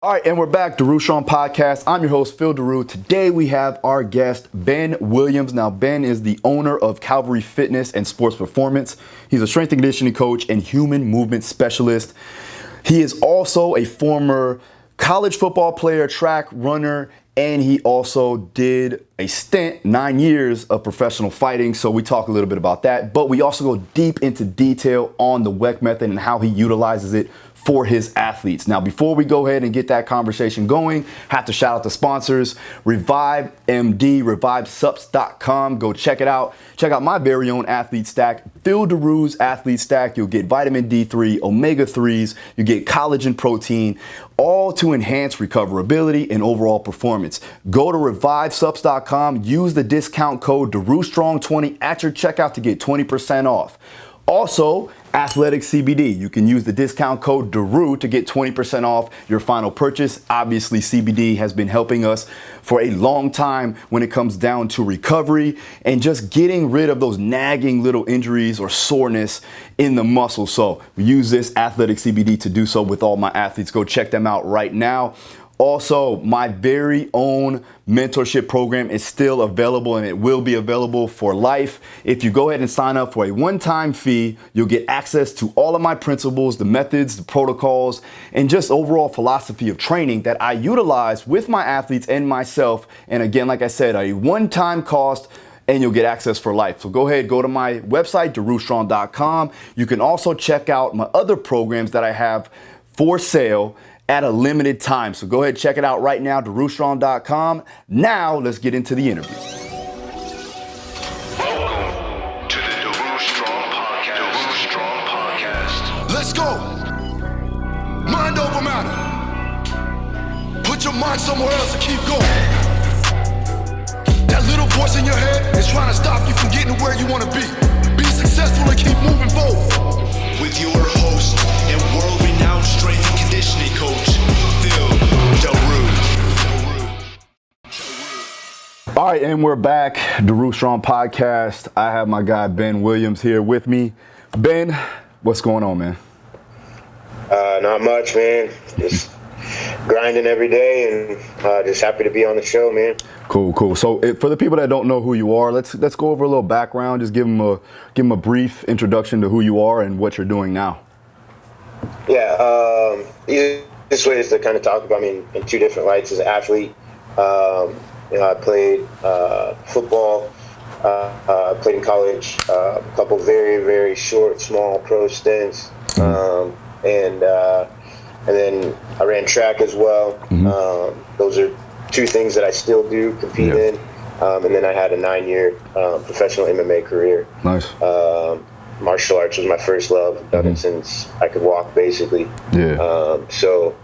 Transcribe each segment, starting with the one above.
All right, and we're back, Daru Strong Podcast. I'm your host, Phil Daru. Today we have our guest, Ben Williams. Now, Ben is the owner of Kalvary Fitness and Sports Performance. He's a strength and conditioning coach and human movement specialist. He is also a former college football player, track runner, and he also did a stint, 9 years of professional fighting. So we talk a little bit about that, but we also go deep into detail on the WEC method and how he utilizes it for his athletes. Now, before we go ahead and get that conversation going, have to shout out the sponsors, Revive MD, ReviveSups.com. Go check it out. Check out my very own athlete stack, Phil Daru's athlete stack. You'll get vitamin D3, omega-3s, you get collagen protein, all to enhance recoverability and overall performance. Go to ReviveSups.com, use the discount code DaruStrong20 at your checkout to get 20% off. Also, Athletic CBD. You can use the discount code DARU to get 20% off your final purchase. Obviously, CBD has been helping us for a long time when it comes down to recovery and just getting rid of those nagging little injuries or soreness in the muscle. So we use this Athletic CBD to do so with all my athletes. Go check them out right now. Also, my very own mentorship program is still available, and it will be available for life. If you go ahead and sign up for a one-time fee, you'll get access to all of my principles, the methods, the protocols, and just overall philosophy of training that I utilize with my athletes and myself. And again, like I said, a one-time cost, and you'll get access for life. So go ahead, go to my website, darustrong.com. You can also check out my other programs that I have for sale at a limited time. So go ahead, check it out right now, darustrong.com. Now, let's get into the interview. Welcome to the Daru Strong Podcast. Daru Strong Podcast. Let's go. Mind over matter. Put your mind somewhere else and keep going. That little voice in your head is trying to stop you from getting to where you want to be. Be successful and keep moving forward. With your host and world-renowned strength and conditioning coach, Phil Daru. All right, and we're back, Daru Strong Podcast. I have my guy Ben Williams here with me. Ben, what's going on, man? Not much, man. Just grinding every day, and just happy to be on the show, man. Cool. So for the people that don't know who you are, let's go over a little background. Just give them a brief introduction to who you are and what you're doing now. Yeah, this way is to kind of talk about me in two different lights as an athlete. I played football, played in college, a couple very, very short, small pro stints, and then I ran track as well. Those are two things that I still do compete in. And then I had a 9-year professional MMA career. Nice. Martial arts was my first love. I've done it since I could walk, basically. So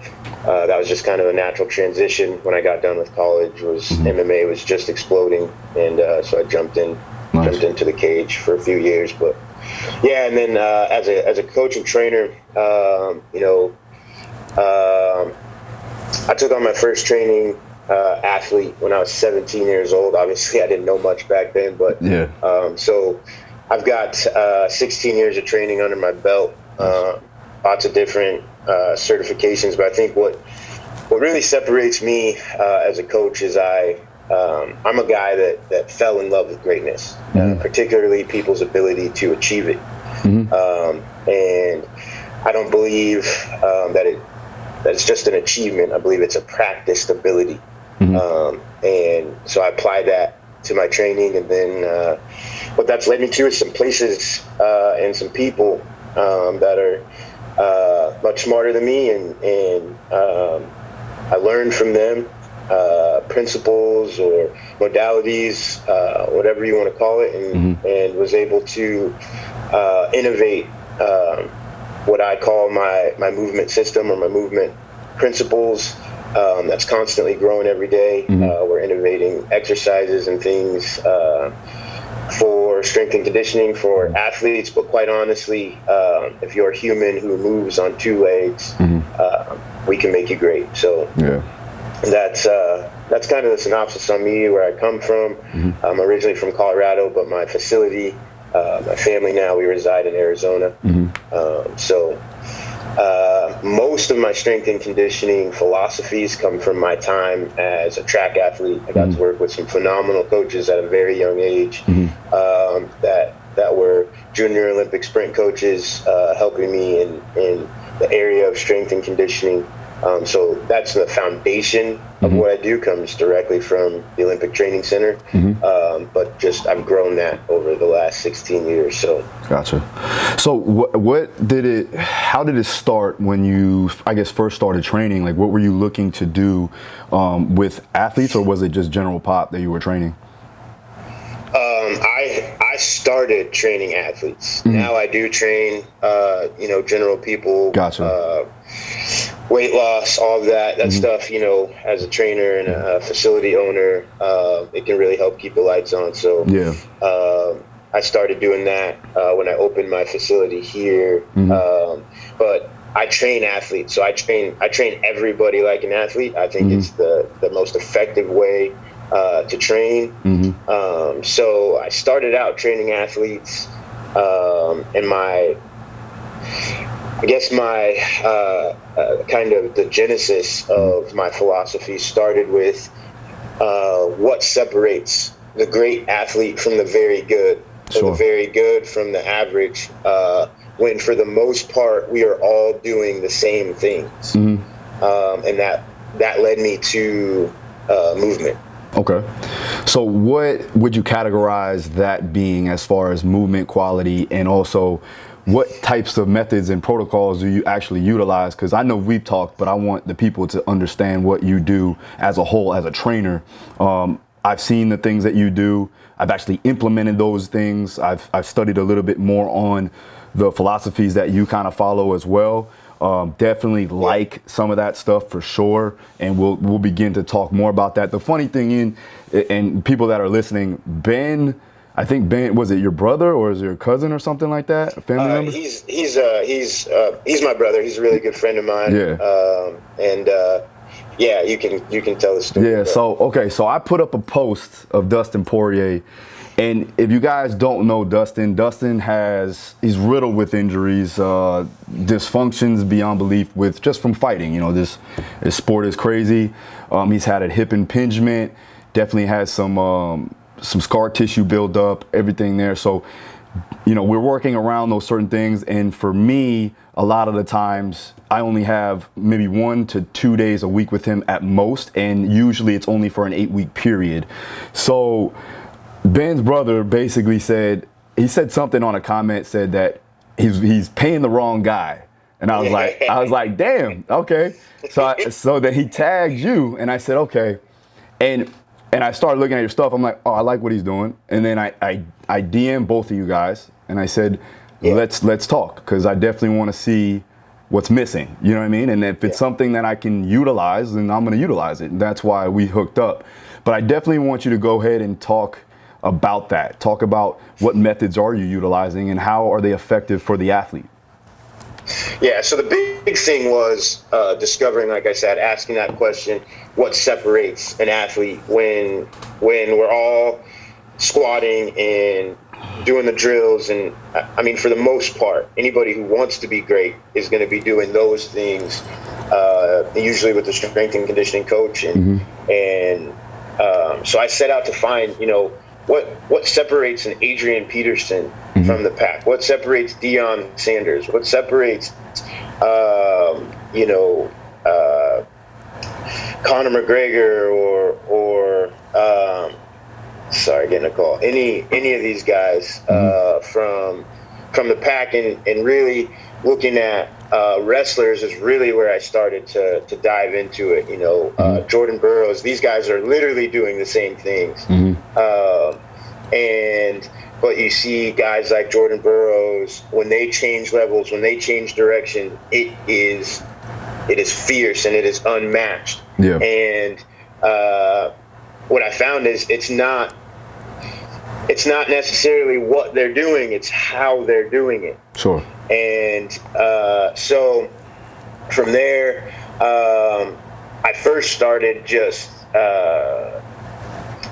that was just kind of a natural transition when I got done with college. Was MMA was just exploding, and so I jumped into the cage for a few years. But yeah, and then as a coach and trainer, I took on my first training athlete when I was 17 years old. Obviously, I didn't know much back then, but so I've got 16 years of training under my belt, lots of different certifications. But I think what really separates me as a coach is I'm a guy that fell in love with greatness, particularly people's ability to achieve it. And I don't believe that it's just an achievement. I believe it's a practiced ability. And so I apply that to my training, and then what that's led me to is some places and some people that are much smarter than me, and I learned from them principles or modalities, whatever you want to call it, and was able to innovate what I call my movement system or my movement principles. That's constantly growing every day. We're innovating exercises and things for strength and conditioning for athletes, but quite honestly, if you're a human who moves on two legs, we can make you great. So that's kind of the synopsis on me, where I come from. I'm originally from Colorado, but my facility, my family now, we reside in Arizona. So Most of my strength and conditioning philosophies come from my time as a track athlete. I got to work with some phenomenal coaches at a very young age, that were junior Olympic sprint coaches, helping me in the area of strength and conditioning. So that's the foundation of what I do, comes directly from the Olympic Training Center. But just I've grown that over the last 16 years. So gotcha. So how did it start when you, I guess, first started training? Like, what were you looking to do with athletes, or was it just general pop that you were training? I started training athletes. Now I do train, general people. Gotcha. Weight loss, all of that stuff, as a trainer and a facility owner, it can really help keep the lights on. So I started doing that when I opened my facility here. But I train athletes, so I train everybody like an athlete. I think it's the most effective way to train. So I started out training athletes, and my kind of the genesis of my philosophy started with what separates the great athlete from the very good, or the very good from the average, when for the most part we are all doing the same things. And that led me to movement. Okay. So what would you categorize that being as far as movement quality, and also what types of methods and protocols do you actually utilize? Because I know we've talked, but I want the people to understand what you do as a whole, as a trainer. I've seen the things that you do. I've actually implemented those things. I've studied a little bit more on the philosophies that you kind of follow as well. Definitely like some of that stuff for sure, and we'll begin to talk more about that. The funny thing and people that are listening, Ben, I think Ben, was it your brother or is it your cousin or something like that? A family member? He's my brother. He's a really good friend of mine. Yeah. You can tell the story. Yeah. So I put up a post of Dustin Poirier. And if you guys don't know Dustin he's riddled with injuries, dysfunctions beyond belief just from fighting. This sport is crazy. He's had a hip impingement, definitely has some scar tissue build up, everything there. So, we're working around those certain things. And for me, a lot of the times I only have maybe 1 to 2 days a week with him at most. And usually it's only for an 8-week period. So Ben's brother basically said something on a comment, said that he's paying the wrong guy. And I was like, damn, okay. So then he tagged you, and I said, okay. And I started looking at your stuff. I'm like, oh, I like what he's doing. And then I DM both of you guys, and I said, let's talk, because I definitely want to see what's missing. You know what I mean? And if it's something that I can utilize, then I'm going to utilize it. And that's why we hooked up. But I definitely want you to go ahead and talk about that. Talk about what methods are you utilizing and how are they effective for the athlete? Yeah, so the big thing was discovering, like I said, asking that question, what separates an athlete when we're all squatting and doing the drills. And I mean, for the most part, anybody who wants to be great is going to be doing those things, usually with the strength and conditioning coach. And so I set out to find, what separates an Adrian Peterson from the pack? What separates Deion Sanders? What separates, Conor McGregor or sorry, getting a call. Any of these guys from the pack, and really looking at wrestlers is really where I started to dive into it. Jordan Burroughs, these guys are literally doing the same things. But you see guys like Jordan Burroughs, when they change levels, when they change direction, it is fierce and it is unmatched. Yeah. And what I found is it's not necessarily what they're doing, it's how they're doing it. Sure. And so from there, I first started just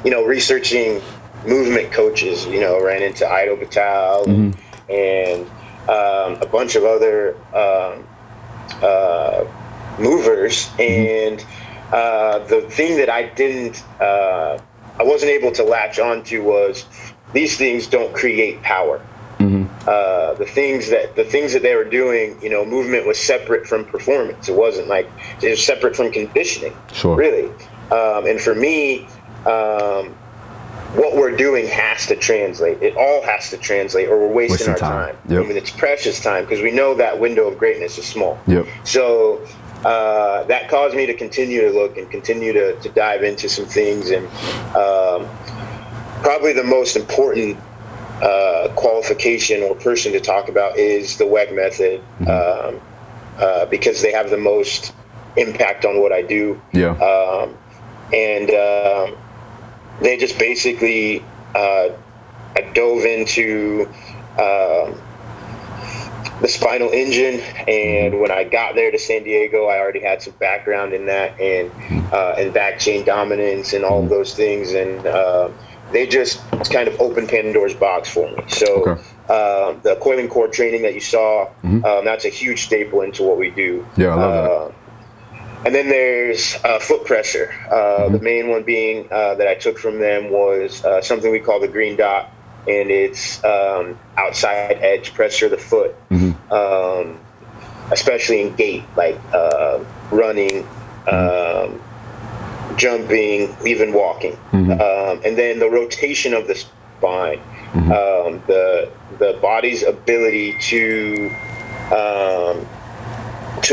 researching movement coaches. Ran into Ido Patel and a bunch of other movers, and the thing that I wasn't able to latch onto was these things don't create power. The things that they were doing, movement was separate from performance. It wasn't like it was separate from conditioning. Sure. Really. And for me, what we're doing has to translate. It all has to translate, or we're wasting our time. Yep. I mean, it's precious time, because we know that window of greatness is small. Yep. So that caused me to continue to look and continue to dive into some things. And probably the most important qualification or person to talk about is the WEG method, because they have the most impact on what I do. Yeah. They just basically, I dove into the spinal engine, and when I got there to San Diego, I already had some background in that, and back chain dominance and all of those things, and they just kind of opened Pandora's box for me. So the coiling core training that you saw, that's a huge staple into what we do. Yeah, I love that. And then there's foot pressure. The main one being that I took from them was something we call the green dot, and it's outside edge pressure of the foot, especially in gait, like running, jumping, even walking. And then the rotation of the spine, the body's ability to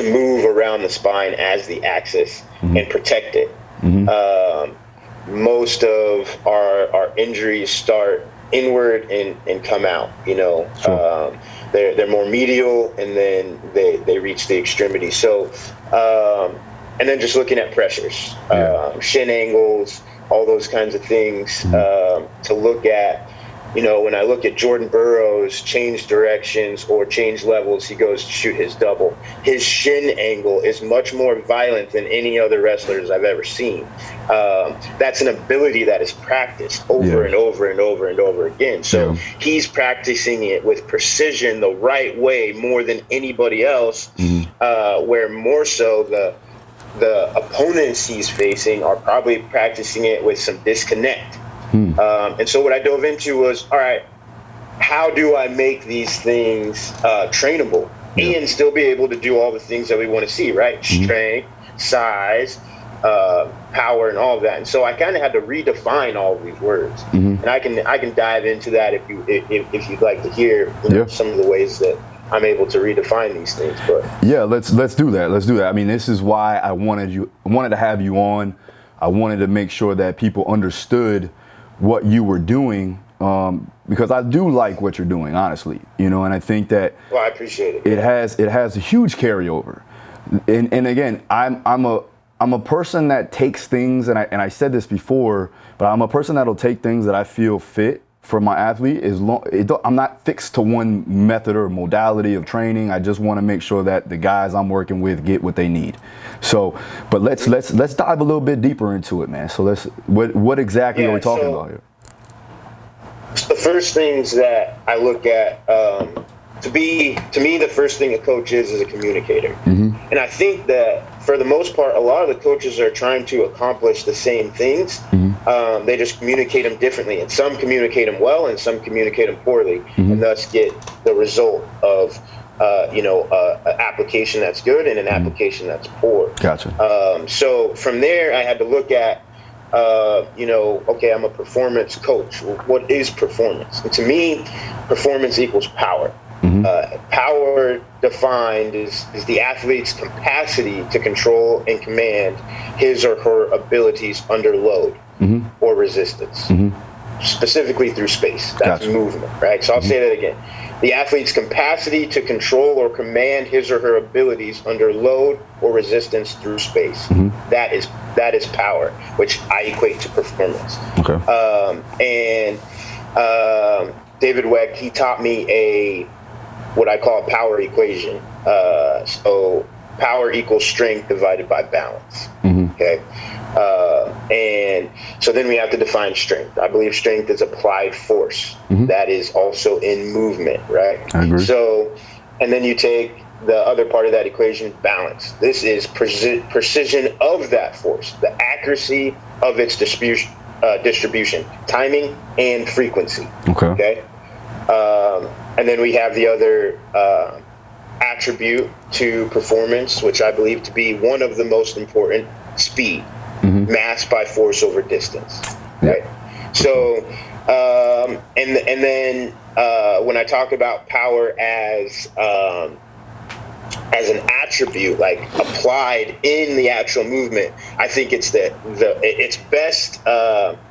move around the spine as the axis and protect it. Most of our injuries start inward and come out, Sure. They're more medial, and then they reach the extremity. So and then just looking at pressures, shin angles, all those kinds of things to look at. When I look at Jordan Burroughs change directions or change levels, he goes to shoot his double. His shin angle is much more violent than any other wrestlers I've ever seen. That's an ability that is practiced over and over and over and over again. So he's practicing it with precision the right way more than anybody else, where more so the opponents he's facing are probably practicing it with some disconnect. And so what I dove into was, all right, how do I make these things trainable and still be able to do all the things that we want to see, right? Strength, size, power, and all of that. And so I kind of had to redefine all of these words. And I can dive into that if you'd like to hear some of the ways that I'm able to redefine these things. But yeah, let's do that. Let's do that. I mean, this is why I wanted to have you on. I wanted to make sure that people understood what you were doing, because I do like what you're doing, honestly, and I think that I appreciate it. It has a huge carryover, and again, I'm a person that takes things, and I said this before, but I'm a person that'll take things that I feel fit for my athlete. I'm not fixed to one method or modality of training. I just want to make sure that the guys I'm working with get what they need. So, but let's dive a little bit deeper into it, man. So what exactly are we talking about here? The first things that I look at, to me, the first thing a coach is a communicator. And I think that for the most part, a lot of the coaches are trying to accomplish the same things. They just communicate them differently, and some communicate them well, and some communicate them poorly, and thus get the result of an application that's good and an application that's poor. Gotcha. So from there, I had to look at, okay, I'm a performance coach. What is performance? And to me, performance equals power. Power defined is the athlete's capacity to control and command his or her abilities under load or resistance, specifically through space. That's movement, right? So I'll say that again. The athlete's capacity to control or command his or her abilities under load or resistance through space. That is power, which I equate to performance. Okay. David Weck, he taught me what I call a power equation. So power equals strength divided by balance. Okay. And so then we have to define strength. I believe strength is applied force that is also in movement, right? I agree. So, and then you take the other part of that equation, balance. This is precision of that force, the accuracy of its distribution, timing and frequency. Okay. And then we have the other attribute to performance, which I believe to be one of the most important: speed, mass by force over distance. Right. So, and then when I talk about power as an attribute, like applied in the actual movement, I think it's it's best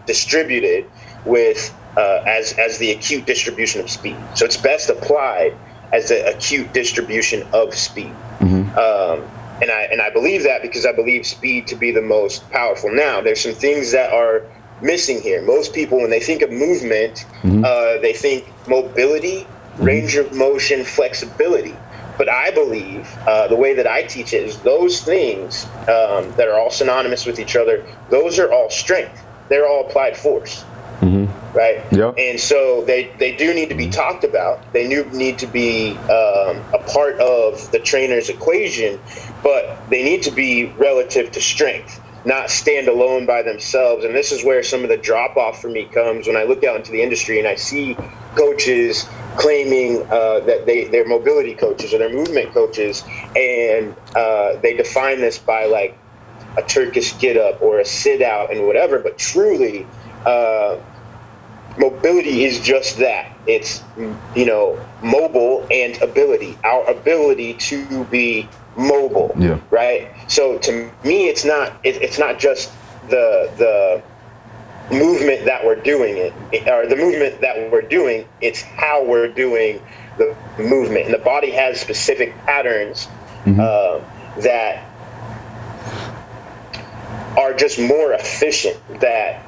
distributed with as the acute distribution of speed. So it's best applied as the acute distribution of speed. And I believe that because I believe speed to be the most powerful. Now, there's some things that are missing here. Most people, when they think of movement, they think mobility, range of motion, flexibility. But I believe the way that I teach it is those things that are all synonymous with each other, those are all strength. They're all applied force. Right? Yep. And so they do need to be talked about. They need to be a part of the trainer's equation, but they need to be relative to strength, not stand alone by themselves. And this is where some of the drop off for me comes when I look out into the industry and I see coaches claiming that they're mobility coaches or they're movement coaches, and they define this by like a Turkish get up or a sit out and whatever. But truly, mobility is just that. It's, mobile and ability, our ability to be mobile. Yeah. Right. So to me, it's not just the movement that we're doing or the movement that we're doing. It's how we're doing the movement, and the body has specific patterns that are just more efficient, that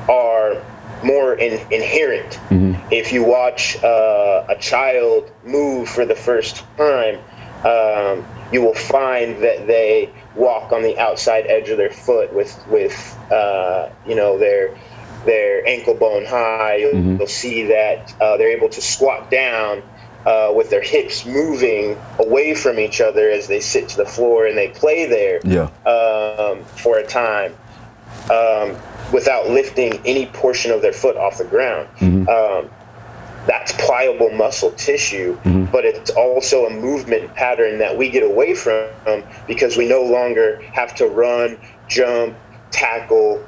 are more inherent. If you watch a child move for the first time, you will find that they walk on the outside edge of their foot with their ankle bone high. You'll see that they're able to squat down with their hips moving away from each other as they sit to the floor and they play there for a time without lifting any portion of their foot off the ground. That's pliable muscle tissue, but it's also a movement pattern that we get away from because we no longer have to run, jump, tackle,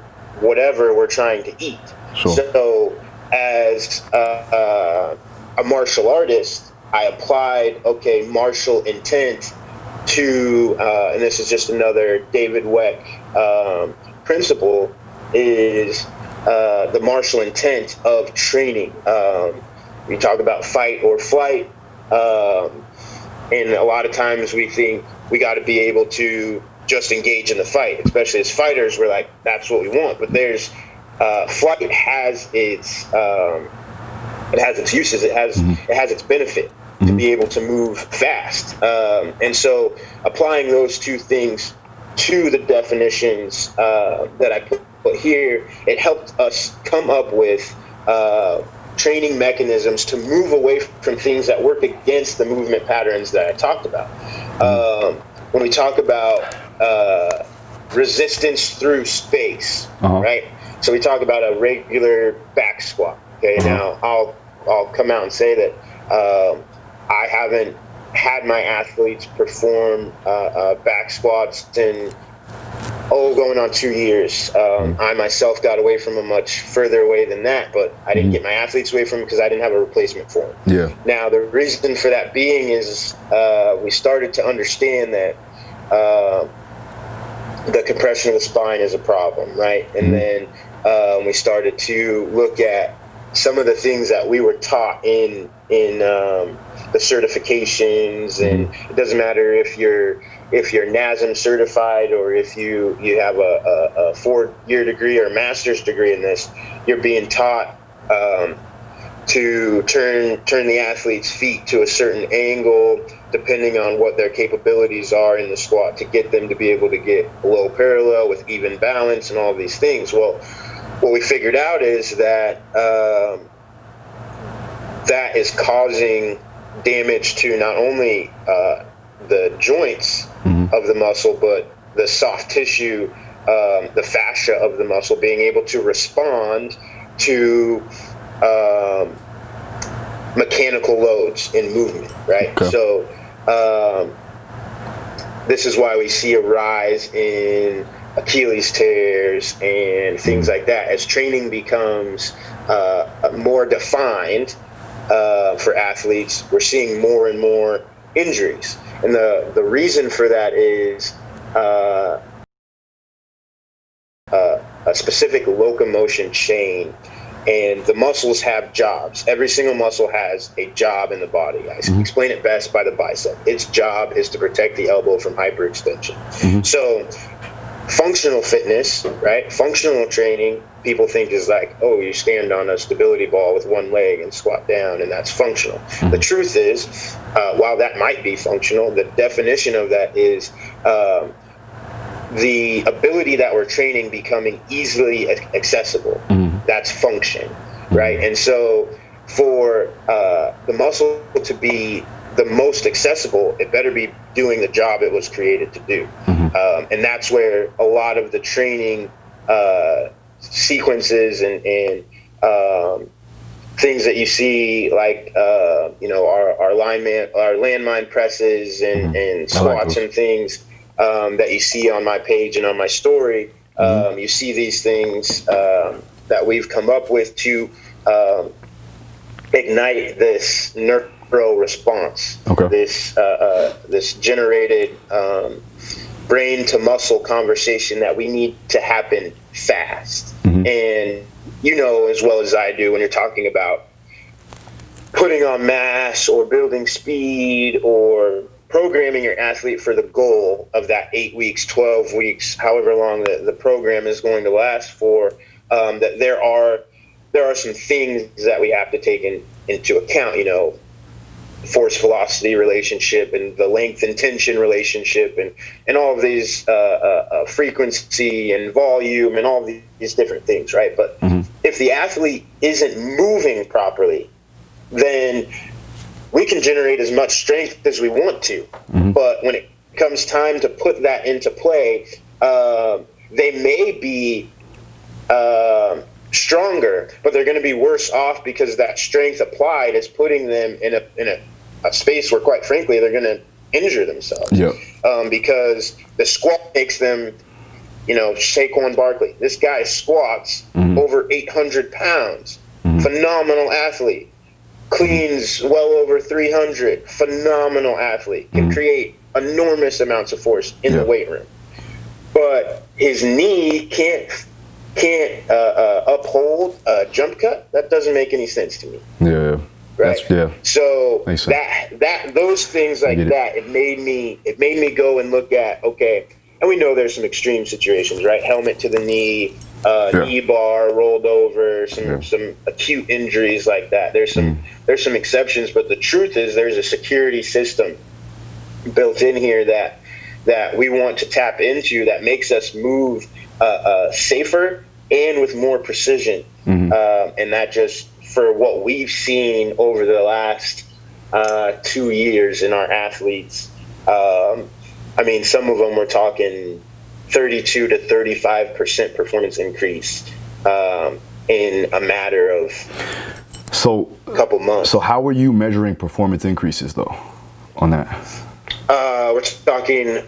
whatever we're trying to eat. Sure. So as a martial artist, I applied, martial intent to, and this is just another David Weck principle, is the martial intent of training. We talk about fight or flight, and a lot of times we think we got to be able to just engage in the fight, especially as fighters. We're like, that's what we want. But there's flight has its uses. It has its benefit to be able to move fast, and so applying those two things to the definitions that I put here, it helped us come up with training mechanisms to move away from things that work against the movement patterns that I talked about. When we talk about resistance through space, right? So we talk about a regular back squat. Okay, now I'll come out and say that I haven't had my athletes perform back squats in going on 2 years. I myself got away from them much further away than that, but I didn't get my athletes away from them because I didn't have a replacement for them. Yeah. Now, the reason for that being is we started to understand that the compression of the spine is a problem, right? And then we started to look at some of the things that we were taught in the certifications, and it doesn't matter if you're NASM certified or if you have a 4-year degree or a master's degree in this, you're being taught to turn the athlete's feet to a certain angle depending on what their capabilities are in the squat to get them to be able to get low parallel with even balance and all these things. Well, what we figured out is that that is causing damage to not only the joints of the muscle, but the soft tissue, the fascia of the muscle, being able to respond to mechanical loads in movement, right? Okay. So this is why we see a rise in Achilles tears and things like that. As training becomes more defined for athletes, we're seeing more and more injuries. And the reason for that is a specific locomotion chain, and the muscles have jobs. Every single muscle has a job in the body. I explain it best by the bicep. Its job is to protect the elbow from hyperextension. So functional fitness, right? Functional training, people think is like, oh, you stand on a stability ball with one leg and squat down, and that's functional. The truth is, while that might be functional, the definition of that is the ability that we're training becoming easily accessible. That's function, right? And so for the muscle to be the most accessible, it better be doing the job it was created to do. And that's where a lot of the training sequences and things that you see, like our landmine presses and squats and things that you see on my page and on my story. You see these things that we've come up with to ignite this neuro response, this generated brain to muscle conversation that we need to happen fast. And you know as well as I do, when you're talking about putting on mass or building speed or programming your athlete for the goal of that 8 weeks, 12 weeks, however long the program is going to last for, that there are some things that we have to take into account, force velocity relationship and the length and tension relationship and all of these frequency and volume and all these different things, right? But if the athlete isn't moving properly, then we can generate as much strength as we want to. But when it comes time to put that into play, they may be stronger, but they're going to be worse off because that strength applied is putting them in a space where, quite frankly, they're going to injure themselves. Because the squat makes them, Saquon Barkley. This guy squats over 800 pounds. Phenomenal athlete. Cleans well over 300. Phenomenal athlete. Can create enormous amounts of force in the weight room. But his knee can't uphold a jump cut. That doesn't make any sense to me. Right. So those things like that, it made me go and look at, okay, and we know there's some extreme situations, right? Helmet to the knee, knee bar rolled over, some acute injuries like that. There's some exceptions, but the truth is there's a security system built in here that we want to tap into that makes us move safer and with more precision. And that just for what we've seen over the last 2 years in our athletes. Some of them were talking 32 to 35% performance increase in a matter of a couple months. So how were you measuring performance increases though on that? We're talking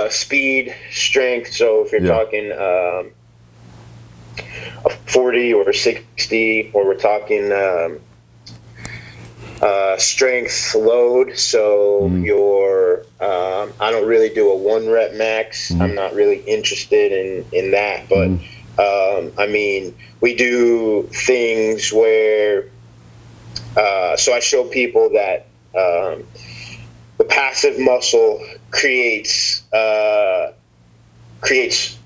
speed, strength. So if you're talking a 40 or 60, or we're talking strength load. So your I don't really do a 1 rep max. I'm not really interested in that. But we do things where so I show people that the passive muscle creates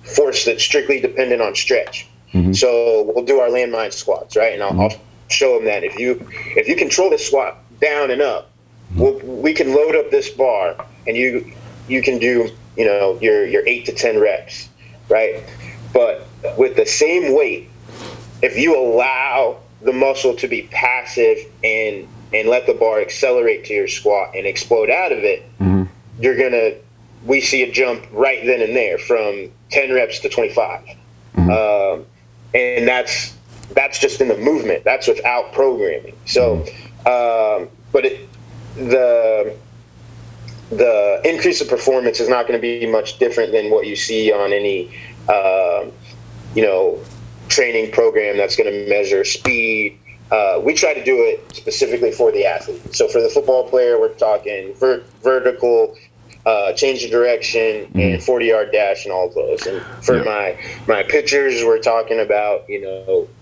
force that's strictly dependent on stretch. So we'll do our landmine squats, right? And I'll show them that if you control the squat down and up, we can load up this bar and you can do your 8 to 10 reps, right? But with the same weight, if you allow the muscle to be passive and and let the bar accelerate to your squat and explode out of it, we see a jump right then and there from 10 reps to 25. And that's just in the movement. That's without programming. So, but the increase of performance is not going to be much different than what you see on any, training program that's going to measure speed. We try to do it specifically for the athlete. So for the football player, we're talking vertical, change of direction, and 40-yard dash, and all of those. And for my pitchers, we're talking about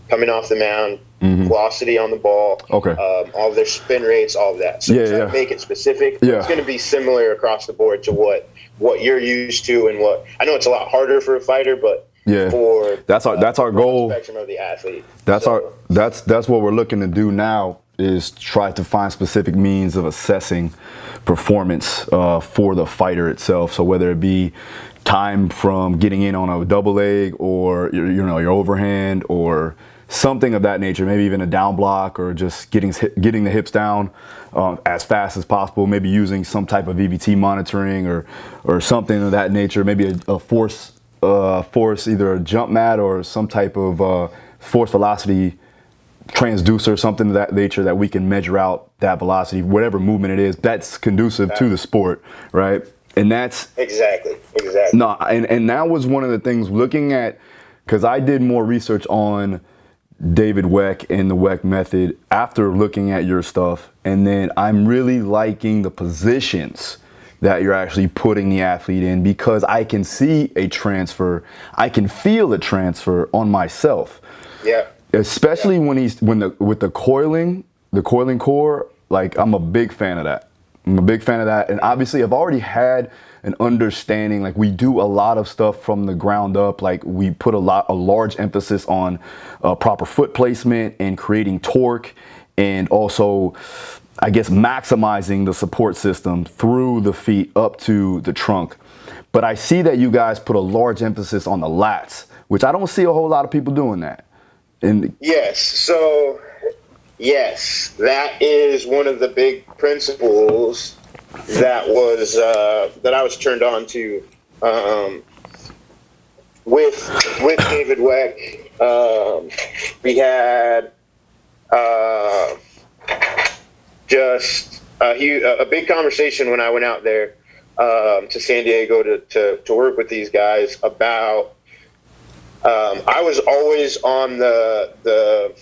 coming off the mound, velocity on the ball, all of their spin rates, all of that. So try to make it specific. It's going to be similar across the board to what you're used to, and what I know it's a lot harder for a fighter, but for that's our goal. Spectrum of the athlete. That's what we're looking to do now, is try to find specific means of assessing performance for the fighter itself. So whether it be time from getting in on a double leg, or your overhand, or something of that nature, maybe even a down block, or just getting the hips down as fast as possible, maybe using some type of EBT monitoring or something of that nature, maybe a force, either a jump mat or some type of force velocity transducer, something of that nature, that we can measure out that velocity, whatever movement it is that's conducive to the sport, right? And that's exactly. No, and that was one of the things, looking at, because I did more research on David Weck and the Weck method after looking at your stuff, and then I'm really liking the positions that you're actually putting the athlete in, because I can see a transfer, I can feel a transfer on myself. Yeah. Especially with the coiling core, like, I'm a big fan of that. And obviously I've already had an understanding, like, we do a lot of stuff from the ground up. Like, we put a large emphasis on proper foot placement and creating torque, and also, I guess, maximizing the support system through the feet up to the trunk. But I see that you guys put a large emphasis on the lats, which I don't see a whole lot of people doing that. Yes, that is one of the big principles that I was turned on to with David Weck. We had just a big conversation when I went out there to San Diego to work with these guys about. I was always on the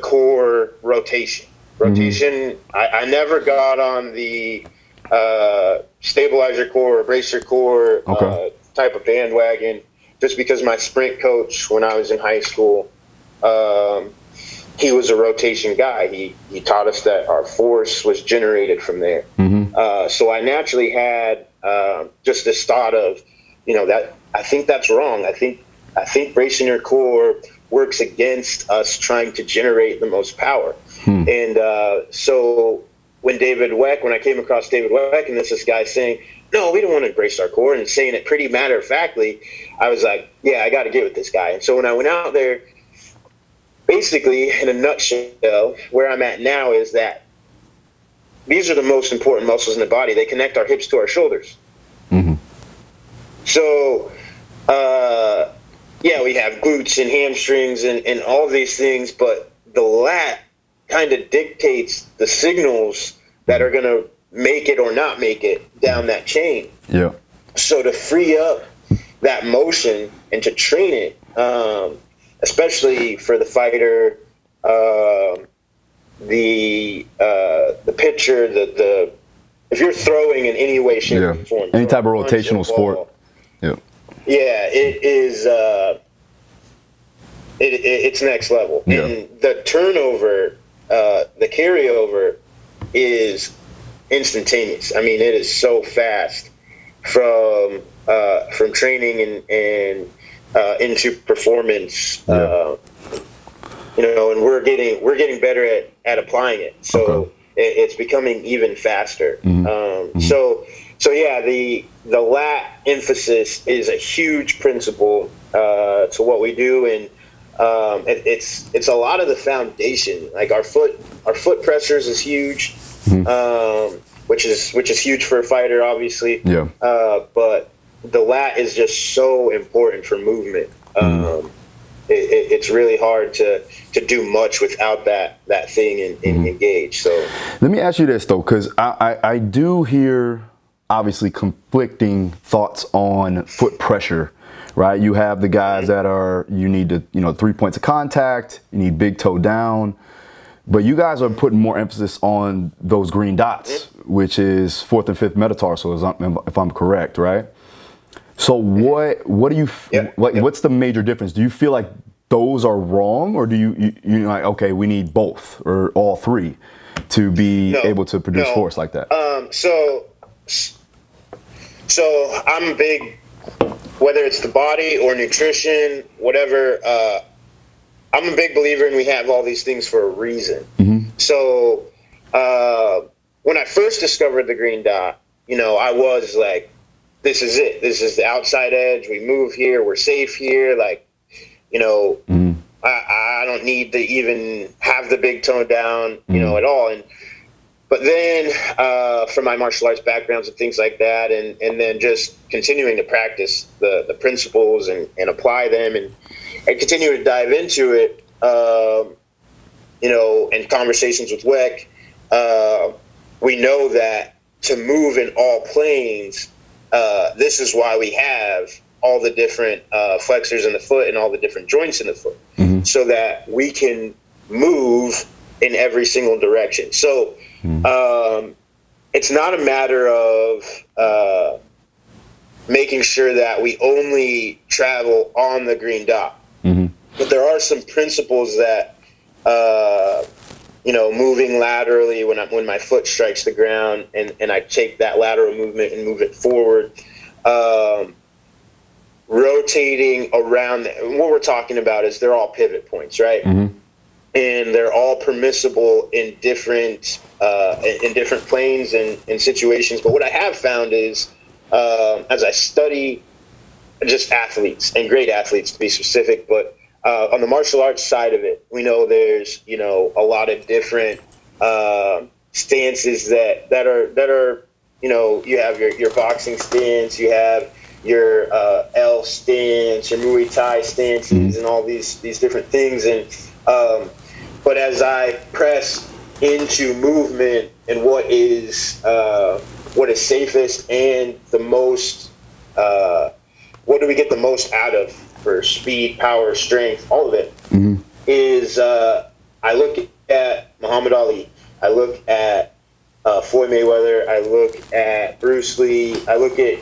core rotation. I never got on the stabilizer core or bracer core type of bandwagon, just because my sprint coach, when I was in high school, he was a rotation guy. He taught us that our force was generated from there. So I naturally had just this thought of, that I think that's wrong. I think bracing your core works against us trying to generate the most power. And so when I came across David Weck, and this guy saying, no, we don't want to brace our core, and saying it pretty matter-of-factly, I was like, yeah, I got to get with this guy. And so when I went out there, basically, in a nutshell, where I'm at now is that these are the most important muscles in the body. They connect our hips to our shoulders. So, we have glutes and hamstrings and all of these things, but the lat kind of dictates the signals that are going to make it or not make it down that chain. Yeah. So to free up that motion and to train it, especially for the fighter, the pitcher, if you're throwing in any way, shape, or form, any type of rotational sport. It is. It's next level, and the turnover, the carryover, is instantaneous. I mean, it is so fast from training and into performance. And we're getting better at applying it. So it's becoming even faster. So the lat emphasis is a huge principle to what we do, and it's a lot of the foundation. Like our foot pressures is huge, which is huge for a fighter, obviously. Yeah. But the lat is just so important for movement. It's really hard to do much without that thing engaged. So let me ask you this though, because I do hear obviously conflicting thoughts on foot pressure, right? You have the guys that you need to, 3 points of contact, you need big toe down, but you guys are putting more emphasis on those green dots, which is 4th and 5th metatarsal, if I'm correct, right? So what do you what's the major difference? Do you feel like those are wrong, or do you like, okay, we need both or all three to be able to produce force like that? So I'm a big, whether it's the body or nutrition, whatever, I'm a big believer in we have all these things for a reason. So when I first discovered the green dot, I was like, this is it. This is the outside edge. We move here. We're safe here. Like, I don't need to even have the big toe down, at all. But then from my martial arts backgrounds and things like that, and then just continuing to practice the principles and apply them and continue to dive into it, and conversations with WEC, we know that to move in all planes, this is why we have all the different flexors in the foot and all the different joints in the foot, so that we can move in every single direction. So it's not a matter of making sure that we only travel on the green dot, but there are some principles that moving laterally when my foot strikes the ground and I take that lateral movement and move it forward, rotating around. What we're talking about is they're all pivot points, right? And they're all permissible in different planes and situations. But what I have found is, as I study just athletes, and great athletes to be specific, but on the martial arts side of it, we know there's a lot of different stances that are you have your boxing stance, you have your L stance, your Muay Thai stances, and all these different things. And but as I press into movement and what is safest and the most, what do we get the most out of for speed, power, strength, all of it, is I look at Muhammad Ali, I look at Floyd Mayweather, I look at Bruce Lee, I look at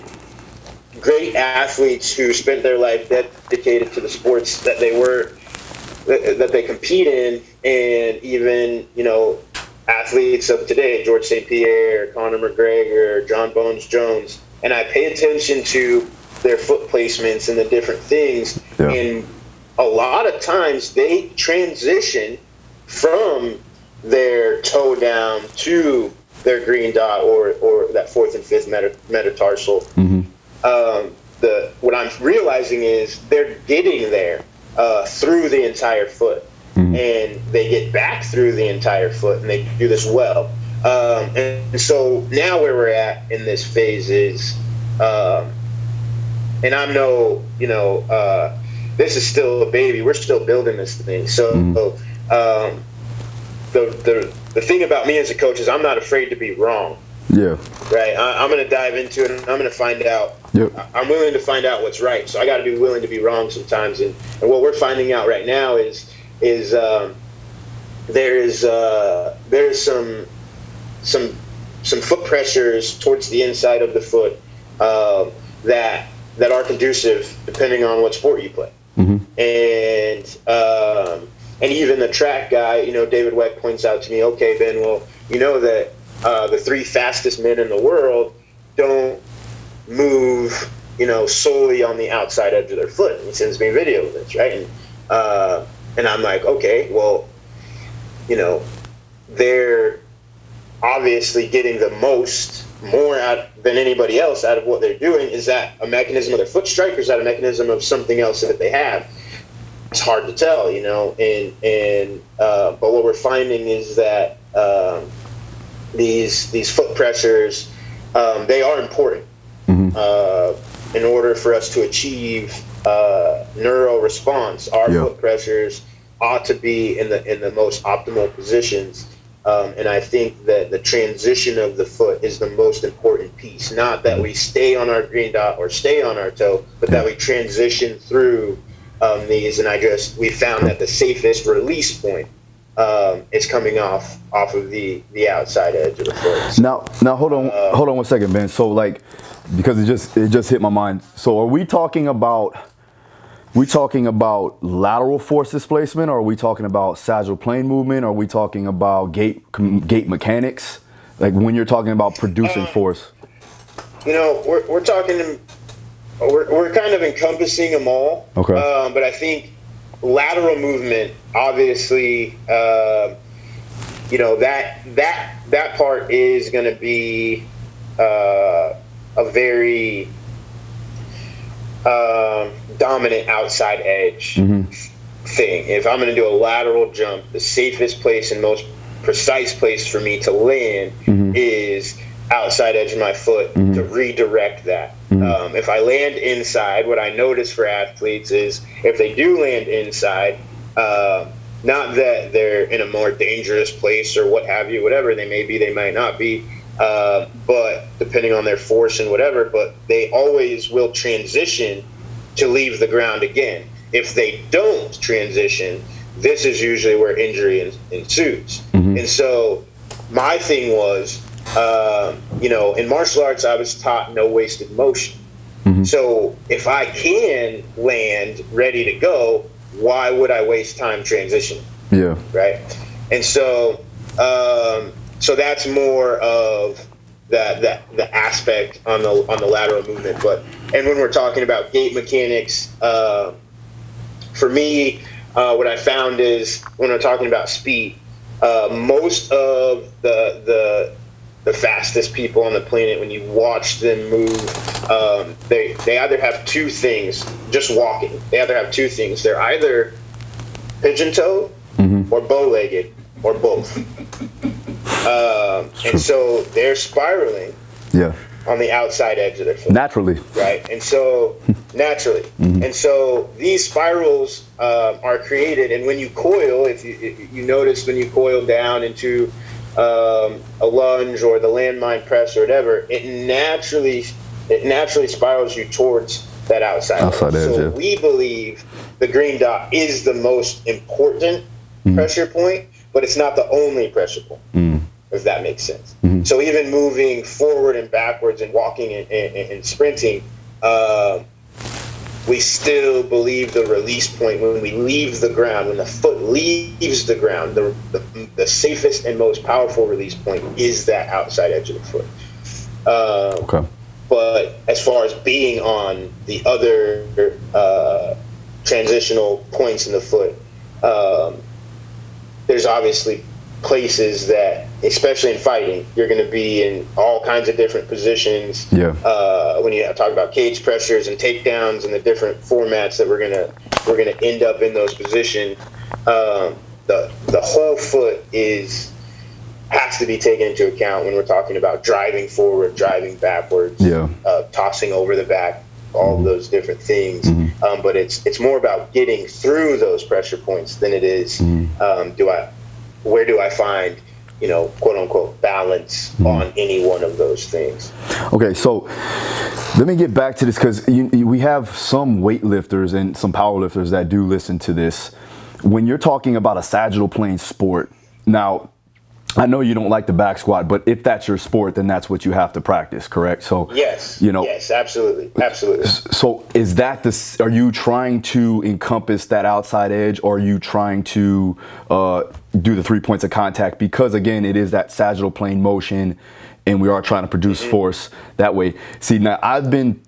great athletes who spent their life dedicated to the sports that they compete in, and even athletes of today, George St. Pierre, Conor McGregor, John Bones Jones, and I pay attention to their foot placements and the different things, and a lot of times they transition from their toe down to their green dot or that 4th and 5th metatarsal. What I'm realizing is they're getting there through the entire foot, and they get back through the entire foot, and they do this well. And so now where we're at in this phase is, and I'm this is still a baby. We're still building this thing. So the thing about me as a coach is I'm not afraid to be wrong. Yeah. Right. I'm going to dive into it, and I'm going to find out. Yep. I'm willing to find out what's right. So I got to be willing to be wrong sometimes. And what we're finding out right now is there's some foot pressures towards the inside of the foot that are conducive depending on what sport you play. And even the track guy, David Weck points out to me, okay, Ben, well, that the 3 fastest men in the world don't move, solely on the outside edge of their foot. And he sends me a video of this, right? And I'm like, okay, well, they're obviously getting the more out than anybody else out of what they're doing. Is that a mechanism of their foot strike, or is that a mechanism of something else that they have? it's hard to tell, you know, but what we're finding is that these foot pressures, they are important in order for us to achieve neuro response. Our foot pressures ought to be in the most optimal positions. And I think that the transition of the foot is the most important piece. Not that we stay on our green dot or stay on our toe, but that we transition through these. And we found that the safest release point is coming off of the outside edge of the foot. Now hold on 1 second, Ben. So like, because it just hit my mind. So are we talking about lateral force displacement, or are we talking about sagittal plane movement, or are we talking about gait mechanics? Like when you're talking about producing force? You know, we're talking, we're kind of encompassing them all. Okay. But I think lateral movement, obviously, you know, that part is going to be a very dominant outside edge thing. If I'm going to do a lateral jump, the safest place and most precise place for me to land is outside edge of my foot to redirect that. If I land inside, what I notice for athletes is if they do land inside, not that they're in a more dangerous place or what have you, whatever they may be, they might not be, but depending on their force and whatever, but they always will transition to leave the ground again. If they don't transition, this is usually where injury ensues. And so my thing was, you know, in martial arts, I was taught no wasted motion. So if I can land ready to go, why would I waste time transitioning? Yeah. Right. And so, so that's more of the aspect on the lateral movement. And when we're talking about gait mechanics, for me, what I found is when we're talking about speed, most of the fastest people on the planet, when you watch them move, they either have two things, just walking. They either have two things. They're either pigeon-toed or bow-legged or both. And so they're spiraling on the outside edge of their foot. Naturally. Right. And so naturally. And so these spirals are created. And when you coil, if you notice when you coil down into a lunge or the landmine press or whatever, it naturally spirals you towards that outside edge. So we believe the green dot is the most important pressure point, but it's not the only pressure point, if that makes sense. So even moving forward and backwards and walking and sprinting, we still believe the release point when we leave the ground, when the foot leaves the ground, the safest and most powerful release point is that outside edge of the foot. But as far as being on the other transitional points in the foot, there's obviously places that, especially in fighting, you're going to be in all kinds of different positions. When you talk about cage pressures and takedowns and the different formats that we're gonna end up in those positions, the whole foot has to be taken into account when we're talking about driving forward, driving backwards, tossing over the back, all of those different things. But it's more about getting through those pressure points than it is where do I find, you know, quote unquote balance on any one of those things. Okay, so let me get back to this, because we have some weightlifters and some powerlifters that do listen to this. When you're talking about a sagittal plane sport, now I know you don't like the back squat, but if that's your sport, then that's what you have to practice, correct? So yes, you know, yes, absolutely. So are you trying to encompass that outside edge, or are you trying to do the 3 points of contact? Because again, it is that sagittal plane motion, and we are trying to produce force that way. See, now I've been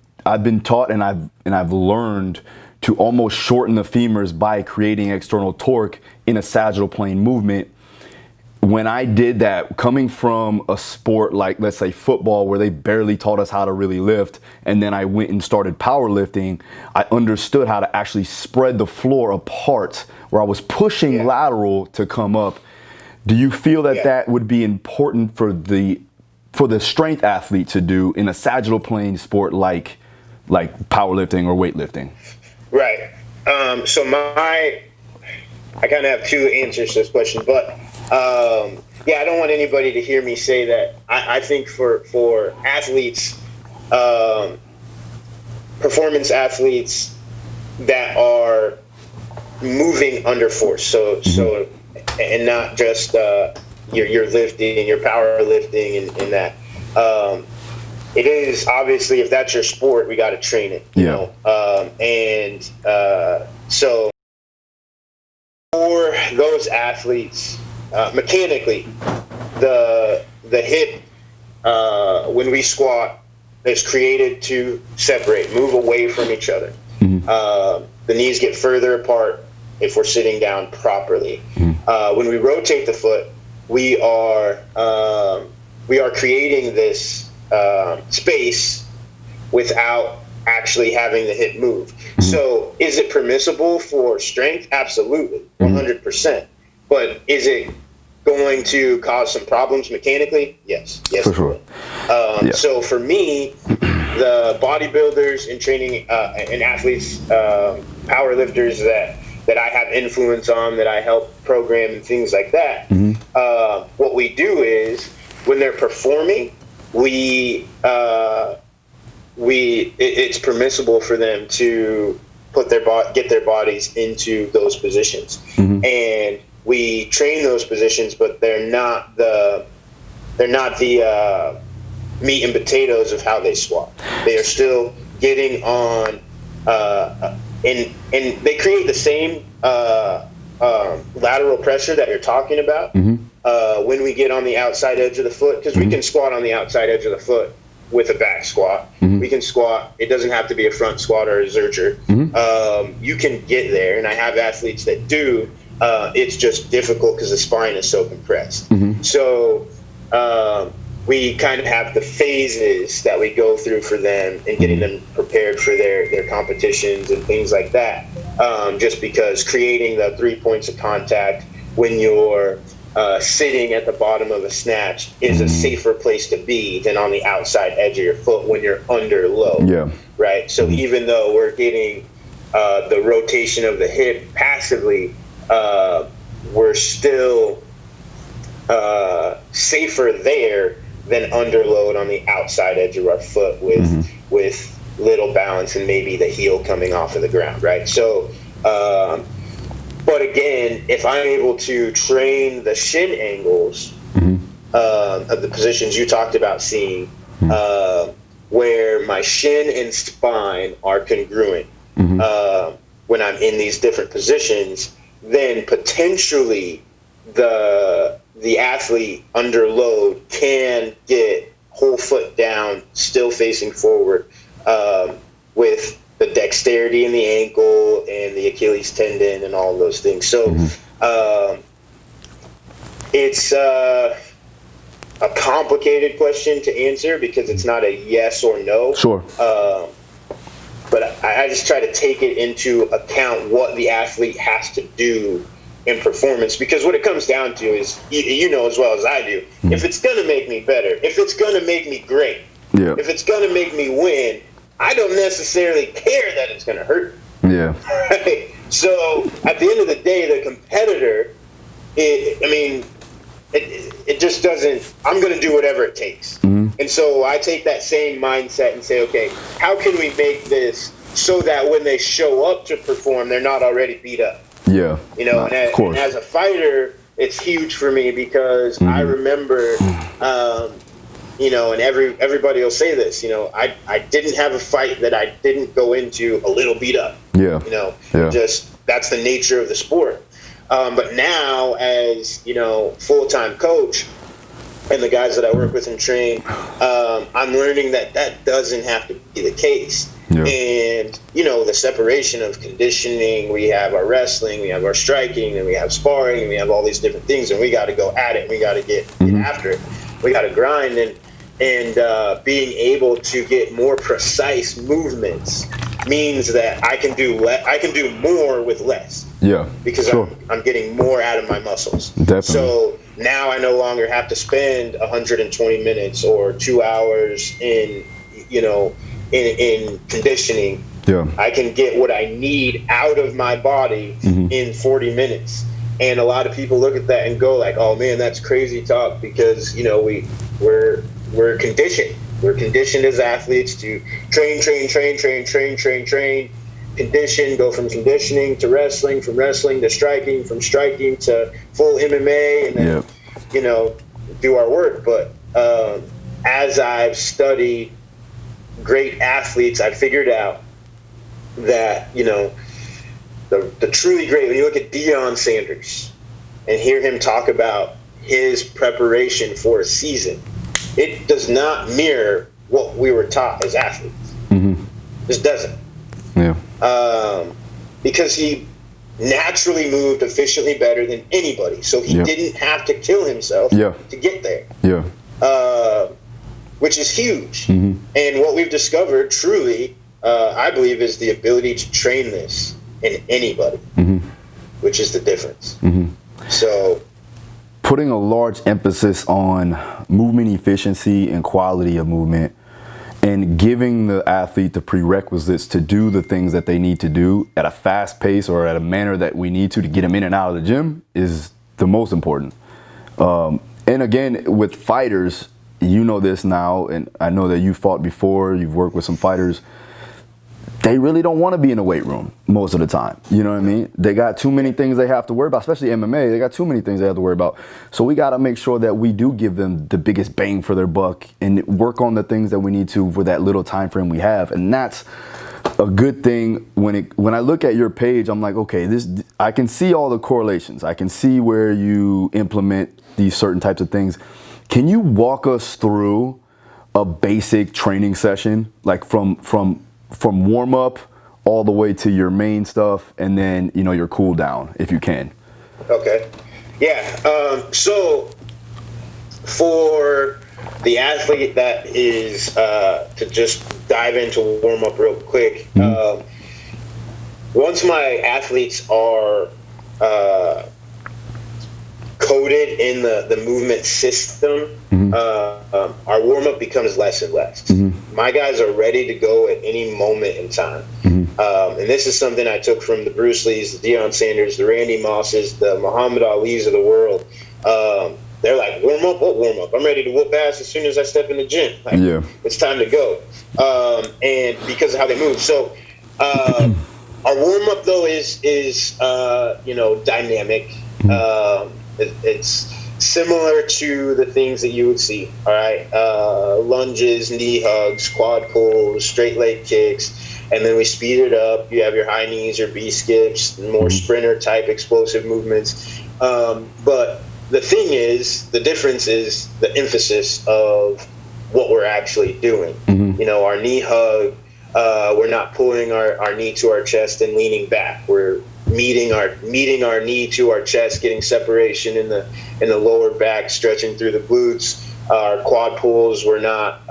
taught and I've learned to almost shorten the femurs by creating external torque in a sagittal plane movement. when I did that, coming from a sport like, let's say, football, where they barely taught us how to really lift, and then I went and started powerlifting, I understood how to actually spread the floor apart, where I was pushing lateral to come up. Do you feel that that would be important for the strength athlete to do in a sagittal plane sport like powerlifting or weightlifting? Right. So I kind of have two answers to this question, but I don't want anybody to hear me say that. I think for athletes, performance athletes that are moving under force, so and not just your lifting, your power lifting, and that. It is obviously, if that's your sport, we got to train it, you know. So for those athletes, mechanically, the hip when we squat is created to separate, move away from each other. The knees get further apart if we're sitting down properly. When we rotate the foot, we are creating this space without actually having the hip move. So is it permissible for strength? Absolutely, 100%. But is it going to cause some problems mechanically? Yes, for sure. So for me, the bodybuilders and training and athletes, power lifters that I have influence on, that I help program and things like that, what we do is when they're performing, it's permissible for them to get their bodies into those positions, and we train those positions, but they're not the meat and potatoes of how they squat. They are still getting on, and they create the same lateral pressure that you're talking about when we get on the outside edge of the foot, because we can squat on the outside edge of the foot with a back squat. We can squat. It doesn't have to be a front squat or a zercher. You can get there, and I have athletes that do. It's just difficult because the spine is so compressed. So we kind of have the phases that we go through for them and getting them prepared for their competitions and things like that. Just because creating the 3 points of contact when you're sitting at the bottom of a snatch is a safer place to be than on the outside edge of your foot when you're under load. Right? So even though we're getting the rotation of the hip passively, we're still safer there than under load on the outside edge of our foot with little balance and maybe the heel coming off of the ground, right? So, but again, if I'm able to train the shin angles of the positions you talked about seeing, where my shin and spine are congruent when I'm in these different positions, then potentially the athlete under load can get whole foot down, still facing forward, with the dexterity in the ankle and the Achilles tendon and all of those things. So it's a complicated question to answer because it's not a yes or no. But I just try to take it into account what the athlete has to do in performance, because what it comes down to is, you know as well as I do, if it's going to make me better, if it's going to make me great, if it's going to make me win, I don't necessarily care that it's going to hurt. Right? So at the end of the day, the competitor, it just doesn't, I'm going to do whatever it takes. And so I take that same mindset and say, okay, how can we make this so that when they show up to perform, they're not already beat up? You know, and as a fighter, it's huge for me because I remember, you know, and everybody will say this, you know, I didn't have a fight that I didn't go into a little beat up. You know, just that's the nature of the sport. But now, as, you know, full-time coach and the guys that I work with and train, I'm learning that doesn't have to be the case. Yeah. And, you know, the separation of conditioning, we have our wrestling, we have our striking, and we have sparring, and we have all these different things, and we got to go at it. We got to get after it. We got to grind, and being able to get more precise movements means that I can do more with less. Yeah. Because sure. I'm getting more out of my muscles. Definitely. So now I no longer have to spend 120 minutes or 2 hours in conditioning. Yeah. I can get what I need out of my body in 40 minutes. And a lot of people look at that and go like, "Oh man, that's crazy talk," because, you know, we're conditioned. We're conditioned as athletes to train, condition, go from conditioning to wrestling, from wrestling to striking, from striking to full MMA, and then, you know, do our work. But as I've studied great athletes, I figured out that, you know, the truly great, when you look at Deion Sanders and hear him talk about his preparation for a season, it does not mirror what we were taught as athletes. Just doesn't. Yeah. Because he naturally moved efficiently better than anybody, so he didn't have to kill himself to get there. Yeah. Which is huge. And what we've discovered, truly, I believe, is the ability to train this in anybody, which is the difference. So, putting a large emphasis on movement efficiency and quality of movement, and giving the athlete the prerequisites to do the things that they need to do at a fast pace or at a manner that we need to get them in and out of the gym is the most important. And again, with fighters, you know this now, and I know that you fought before, you've worked with some fighters. They really don't want to be in the weight room most of the time. You know what I mean? They got too many things they have to worry about, especially MMA. They got too many things they have to worry about. So we got to make sure that we do give them the biggest bang for their buck and work on the things that we need to for that little time frame we have. And that's a good thing. When I look at your page, I'm like, okay, I can see all the correlations. I can see where you implement these certain types of things. Can you walk us through a basic training session, like from warm up all the way to your main stuff, and then, you know, your cool down, if you can? Okay. Yeah. So for the athlete that is, to just dive into warm up real quick, once my athletes are coded in the movement system, our warm-up becomes less and less. My guys are ready to go at any moment in time. And this is something I took from the Bruce Lees, the Deion Sanders, the Randy Mosses, the Muhammad Alis of the world. They're like, warm up? What warm up? I'm ready to whoop ass as soon as I step in the gym. Like, it's time to go. And because of how they move. So our warm-up, though, is dynamic. It's similar to the things that you would see, all right? Lunges, knee hugs, quad pulls, straight leg kicks, and then we speed it up. You have your high knees, your B skips, more sprinter type explosive movements. But the thing is, the difference is the emphasis of what we're actually doing. You know, our knee hug, we're not pulling our knee to our chest and leaning back. We're meeting our knee to our chest, getting separation in the lower back, stretching through the glutes. Our quad pulls, we're not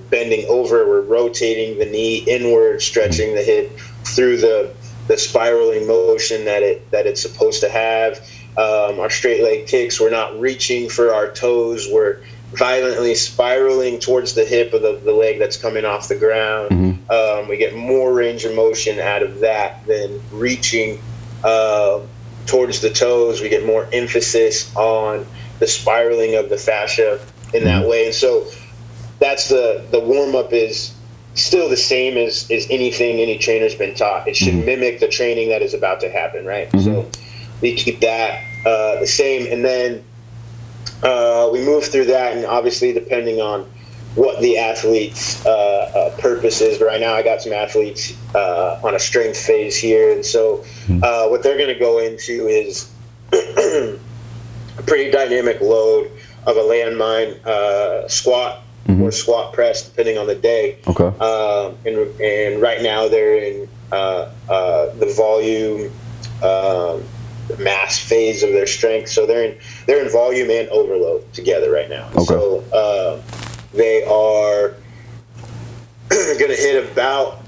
bending over, we're rotating the knee inward, stretching the hip through the spiraling motion that it's supposed to have. Our straight leg kicks, we're not reaching for our toes, we're violently spiraling towards the hip of the leg that's coming off the ground. We get more range of motion out of that than reaching towards the toes. We get more emphasis on the spiraling of the fascia in that way. And so that's the warm-up is still the same as anything any trainer's been taught. It should mimic the training that is about to happen, right? So we keep that the same, and then we move through that, and obviously depending on what the athlete's purpose is. But right now I got some athletes on a strength phase here, and so what they're going to go into is a pretty dynamic load of a landmine squat or squat press, depending on the day. Okay. And right now they're in the volume, the mass phase of their strength. So they're in volume and overload together right now. Okay. So they are going to hit about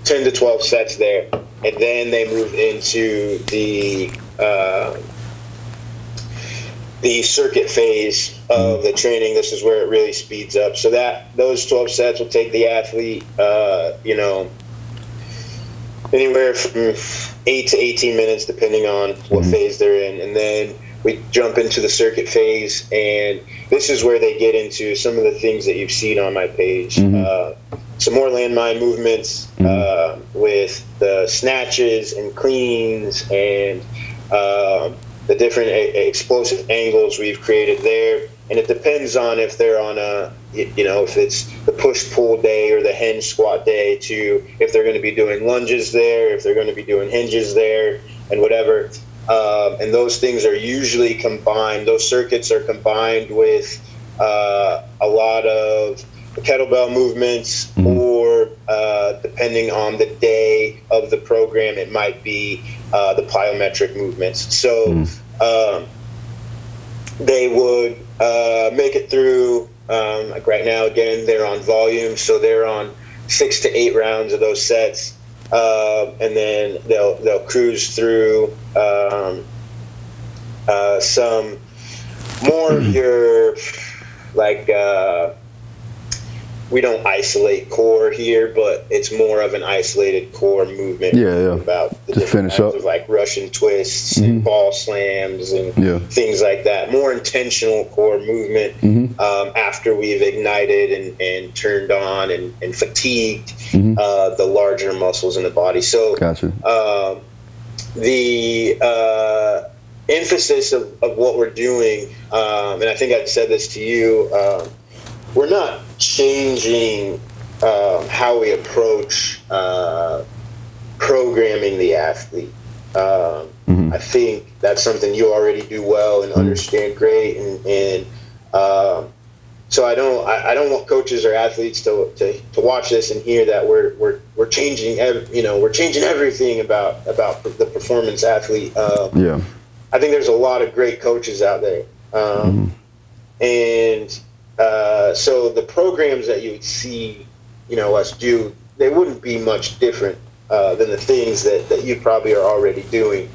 10 to 12 sets there, and then they move into the circuit phase of the training. This is where it really speeds up. So those 12 sets will take the athlete, anywhere from 8 to 18 minutes, depending on what phase they're in. And then we jump into the circuit phase, and this is where they get into some of the things that you've seen on my page. Some more landmine movements with the snatches and cleans and the different explosive angles we've created there. And it depends on if they're on if it's the push-pull day or the hinge squat day, to if they're going to be doing lunges there, if they're going to be doing hinges there, and whatever. And those things are usually combined. Those circuits are combined with a lot of kettlebell movements, or depending on the day of the program, it might be the plyometric movements. So they would make it through, like right now, again, they're on volume, so they're on 6 to 8 rounds of those sets, and then they'll cruise through some more of your, like, we don't isolate core here, but it's more of an isolated core movement. About the just finish up of like Russian twists and ball slams and things like that. More intentional core movement after we've ignited and turned on and fatigued the larger muscles in the body. So the emphasis of what we're doing, and I think I've said this to you, we're not changing how we approach programming the athlete. I think that's something you already do well and understand great, and so I don't want coaches or athletes to watch this and hear that we're changing we're changing everything about the performance athlete. I think there's a lot of great coaches out there, and so the programs that you would see, us do, they wouldn't be much different than the things that you probably are already doing.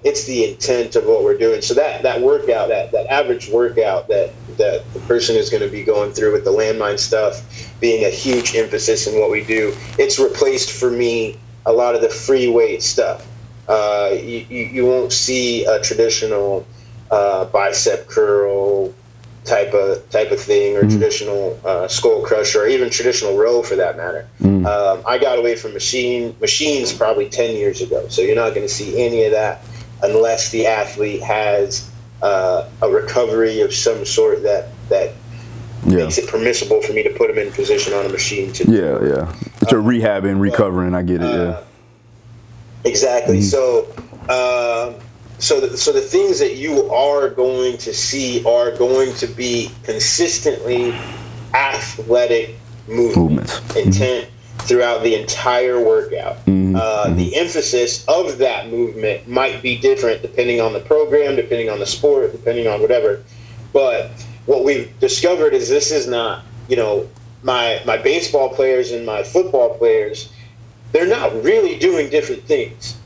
It's the intent of what we're doing. So that workout, that average workout that the person is going to be going through with the landmine stuff being a huge emphasis in what we do, it's replaced for me a lot of the free weight stuff. You won't see a traditional bicep curl type of thing, or traditional skull crusher, or even traditional row for that matter. I got away from machines probably 10 years ago, so you're not going to see any of that unless the athlete has a recovery of some sort that makes it permissible for me to put them in position on a machine to to rehabbing, recovering. I get it. Exactly. So So the things that you are going to see are going to be consistently athletic movements, intent throughout the entire workout. The emphasis of that movement might be different depending on the program, depending on the sport, depending on whatever. But what we've discovered is this is not, my baseball players and my football players, they're not really doing different things.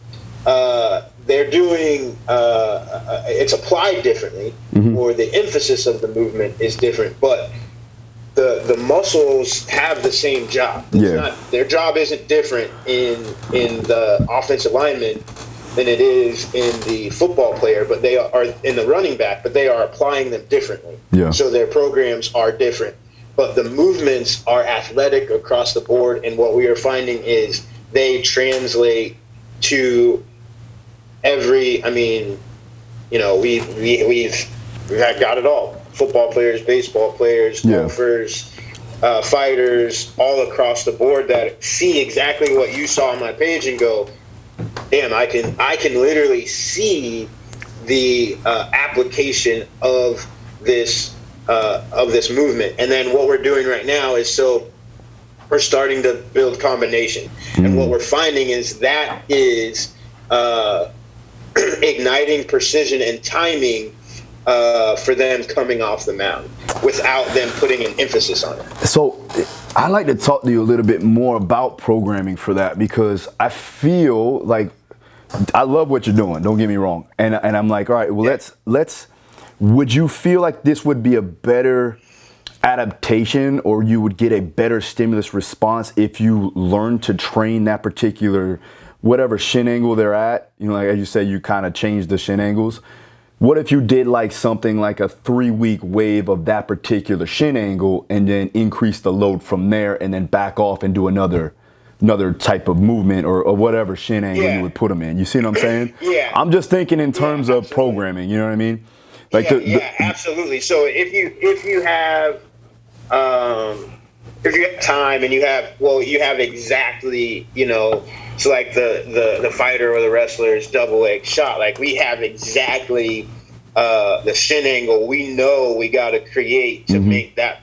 They're doing, it's applied differently, or the emphasis of the movement is different, but the muscles have the same job. Their job isn't different in the offensive lineman than it is in the football player, but they are in the running back, but they are applying them differently. So their programs are different, but the movements are athletic across the board. And what we are finding is they translate to every, we've got it all. Football players, baseball players, golfers, fighters, all across the board that see exactly what you saw on my page and go, damn, I can literally see the application of this of this movement. And then what we're doing right now is, so we're starting to build combination. And what we're finding is that is igniting precision and timing for them coming off the mound without them putting an emphasis on it. So I'd like to talk to you a little bit more about programming for that, because I feel like I love what you're doing, don't get me wrong. And I'm like, all right, well, let's would you feel like this would be a better adaptation, or you would get a better stimulus response if you learn to train that particular whatever shin angle they're at? You know, like as you say, you kind of change the shin angles. What if you did like something like a 3-week wave of that particular shin angle and then increase the load from there and then back off and do another type of movement or whatever shin angle you would put them in? You see what I'm saying? Yeah. I'm just thinking in terms of programming, you know what I mean? Like absolutely. So if you have time and you have exactly, you know, so like the fighter or the wrestler's double leg shot, like we have exactly the shin angle we know we got to create to make that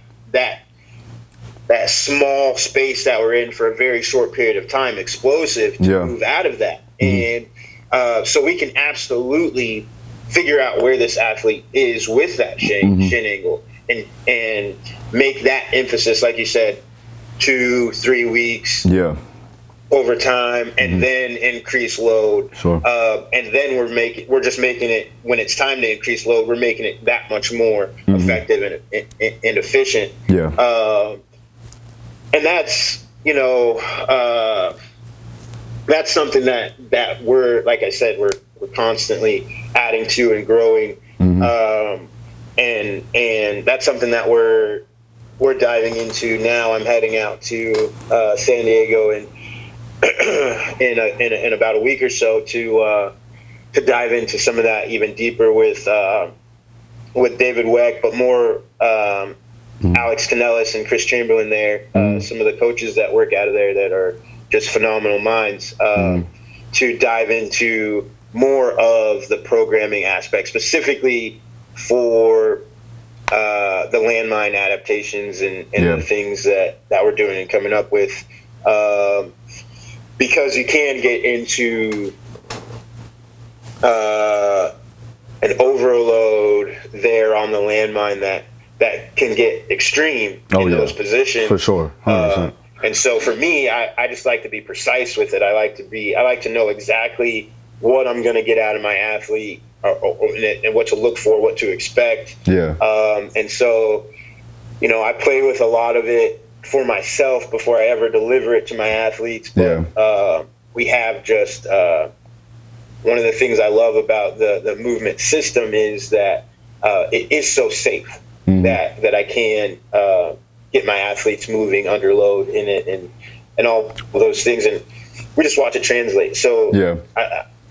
small space that we're in for a very short period of time explosive to move out of that. And so we can absolutely figure out where this athlete is with that shin angle and make that emphasis, like you said, 2-3 weeks over time, and then increase load. Sure. And then we're just making it, when it's time to increase load, we're making it that much more effective and efficient. And that's, you know, that's something that we're, like I said, we're constantly adding to and growing. And that's something that we're diving into now. I'm heading out to San Diego in about a week or so to dive into some of that even deeper with David Weck, but more Alex Canellis and Chris Chamberlain there, some of the coaches that work out of there that are just phenomenal minds, to dive into more of the programming aspect, specifically for the landmine adaptations and the things that we're doing and coming up with, because you can get into an overload there on the landmine that can get extreme in those positions. For sure. And so for me, I just like to be precise with it. I like to know exactly what I'm going to get out of my athlete, and what to look for, what to expect. And so, you know, I play with a lot of it for myself before I ever deliver it to my athletes. But we have just one of the things I love about the movement system is that it is so safe that I can get my athletes moving under load in it and all those things, and we just watch it translate. So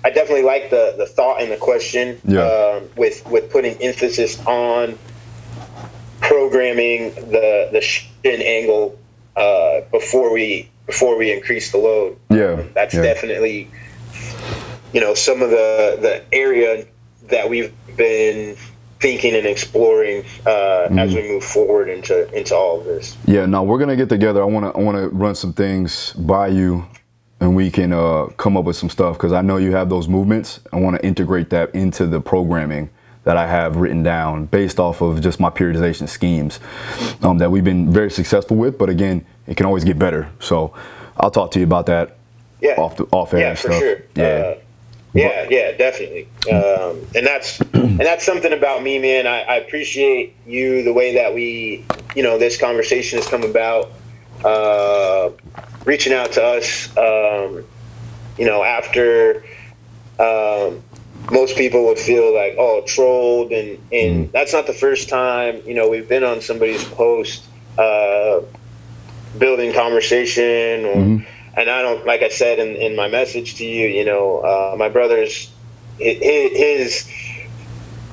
I definitely like the thought and the question with putting emphasis on programming the shin angle before we increase the load. That's definitely, you know, some of the area that we've been thinking and exploring as we move forward into all of this. No, we're gonna get together. I wanna run some things by you, and we can come up with some stuff, because I know you have those movements. I want to integrate that into the programming that I have written down based off of just my periodization schemes that we've been very successful with. But again, it can always get better. So I'll talk to you about that off air stuff. For sure. Definitely. And that's something about me, man. I appreciate you, the way that this conversation has come about, reaching out to us, after most people would feel like, trolled, and that's not the first time, we've been on somebody's post, building conversation, or and I don't, like I said in my message to you, my brother's, his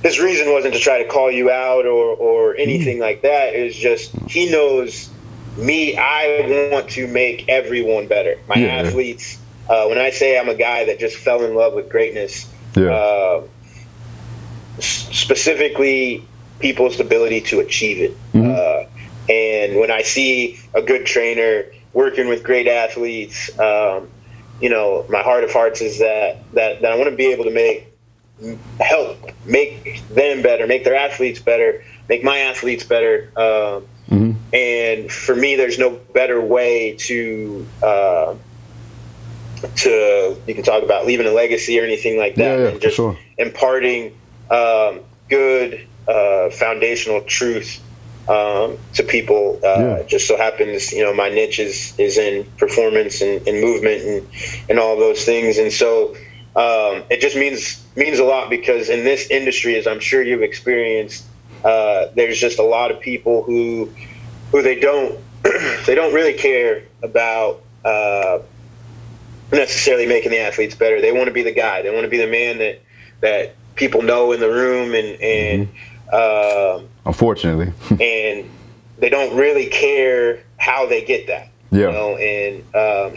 reason wasn't to try to call you out or anything like that. It was just, he knows me. I want to make everyone better. My athletes, when I say I'm a guy that just fell in love with greatness, specifically people's ability to achieve it. And when I see a good trainer working with great athletes, you know, my heart of hearts is that I want to be able to help make them better, make their athletes better, make my athletes better. And for me, there's no better way to you can talk about leaving a legacy or anything like that, and just imparting good foundational truth to people. Just so happens, you know, my niche is in performance and movement and all those things, and so it just means a lot, because in this industry, as I'm sure you've experienced, there's just a lot of people who they don't really care about necessarily making the athletes better. They want to be the guy. They want to be the man that people know in the room, and unfortunately, and they don't really care how they get that. You know? And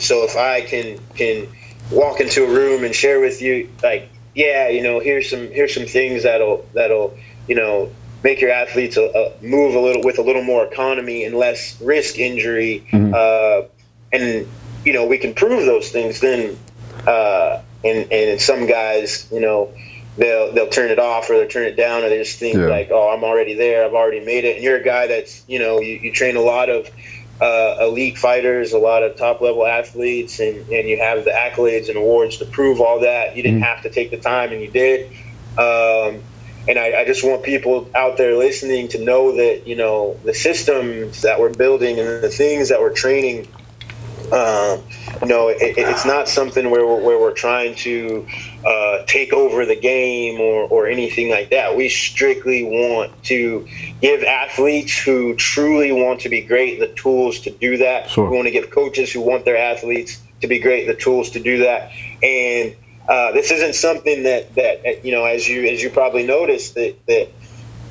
so if I can walk into a room and share with you, like, you know, here's some things that'll you know, make your athletes move with a little more economy and less risk injury, and you know, we can prove those things, then and some guys, you know, they'll turn it off, or they'll turn it down, or they just think like, oh, I'm already there, I've already made it. And you're a guy that's, you know, you train a lot of elite fighters, a lot of top level athletes, and you have the accolades and awards to prove all that. You didn't have to take the time, and you did. And I just want people out there listening to know that, you know, the systems that we're building and the things that we're training, you know, it's not something where we're trying to take over the game or anything like that. We strictly want to give athletes who truly want to be great the tools to do that. We want to give coaches who want their athletes to be great the tools to do that. And this isn't something that you know, as you probably noticed, that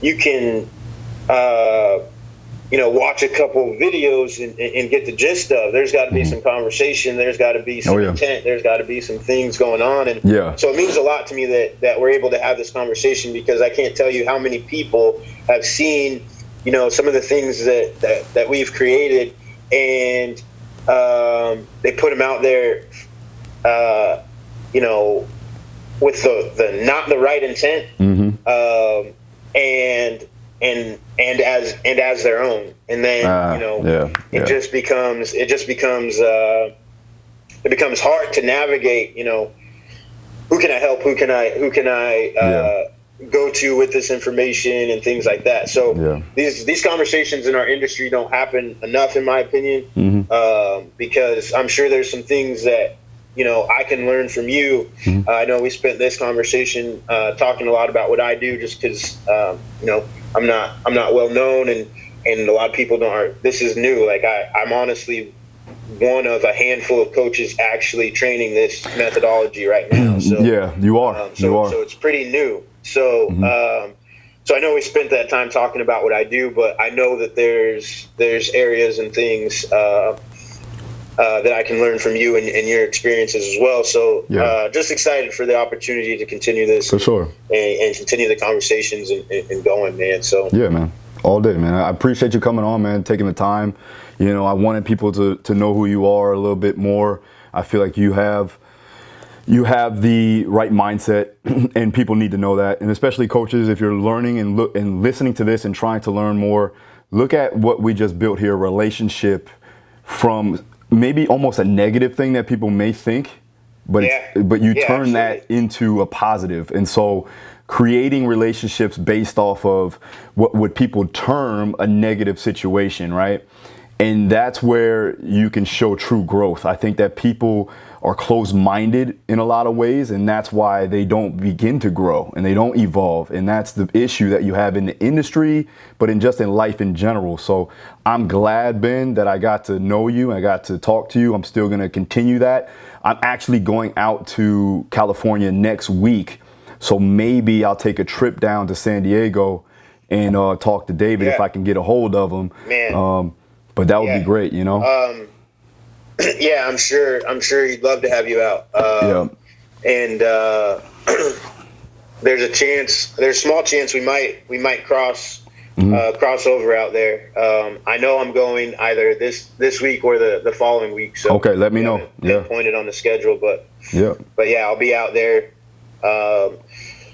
you can you know, watch a couple of videos and get the gist of. There's got to be some conversation. There's got to be some intent. There's got to be some things going on. And so it means a lot to me that we're able to have this conversation, because I can't tell you how many people have seen, you know, some of the things that we've created, and they put them out there, you know, with the not the right intent, and as their own, and then you know, it just becomes hard to navigate. You know, who can I help? Who can I go to with this information and things like that. So these conversations in our industry don't happen enough, in my opinion, because I'm sure there's some things that, you know, I can learn from you. I know we spent this conversation talking a lot about what I do, just because you know, I'm not well known, and a lot of people don't. This is new. Like I'm honestly one of a handful of coaches actually training this methodology right now. So you are. So it's pretty new. So so I know we spent that time talking about what I do, but I know that there's areas and things that I can learn from you and your experiences as well. So just excited for the opportunity to continue this for sure, and continue the conversations and going, man. So man, all day, man. I appreciate you coming on, man, taking the time. You know, I wanted people to know who you are a little bit more. I feel like you have the right mindset, and people need to know that. And especially coaches, if you're learning and listening to this and trying to learn more, look at what we just built here, relationship, from maybe almost a negative thing that people may think, but you turn that into a positive. And so creating relationships based off of what would people term a negative situation, right? And that's where you can show true growth. I think that people are closed-minded in a lot of ways, and that's why they don't begin to grow and they don't evolve. And that's the issue that you have in the industry, but in life in general. So I'm glad, Ben, that I got to know you. I got to talk to you. I'm still going to continue that. I'm actually going out to California next week. So maybe I'll take a trip down to San Diego and talk to David if I can get a hold of him. Man. But that would be great, you know? I'm sure he'd love to have you out. And there's a small chance we might cross over out there. I know I'm going either this week or the following week. So okay, let me know. Yeah, pointed on the schedule, but yeah, I'll be out there.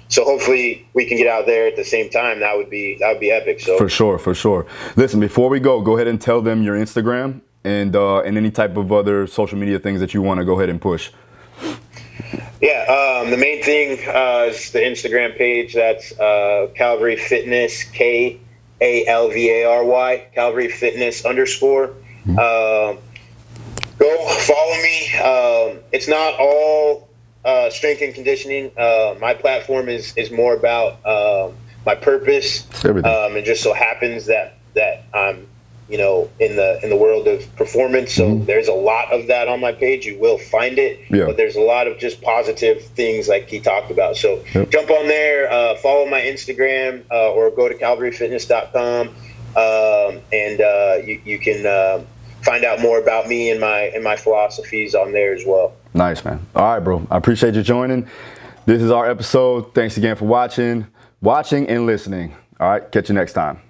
So hopefully we can get out there at the same time. That would be epic. So for sure. Listen, before we go ahead and tell them your Instagram and any type of other social media things that you want to go ahead and push. Yeah, the main thing is the Instagram page. That's Kalvary Fitness, KALVARY, Kalvary Fitness _. Go follow me. It's not all strength and conditioning. My platform is more about my purpose. It just so happens that I'm in the world of performance. So there's a lot of that on my page. You will find it, but there's a lot of just positive things like he talked about. So jump on there, follow my Instagram, or go to kalvaryfitness.com, and you can find out more about me and my philosophies on there as well. Nice, man. All right, bro. I appreciate you joining. This is our episode. Thanks again for watching and listening. All right, catch you next time.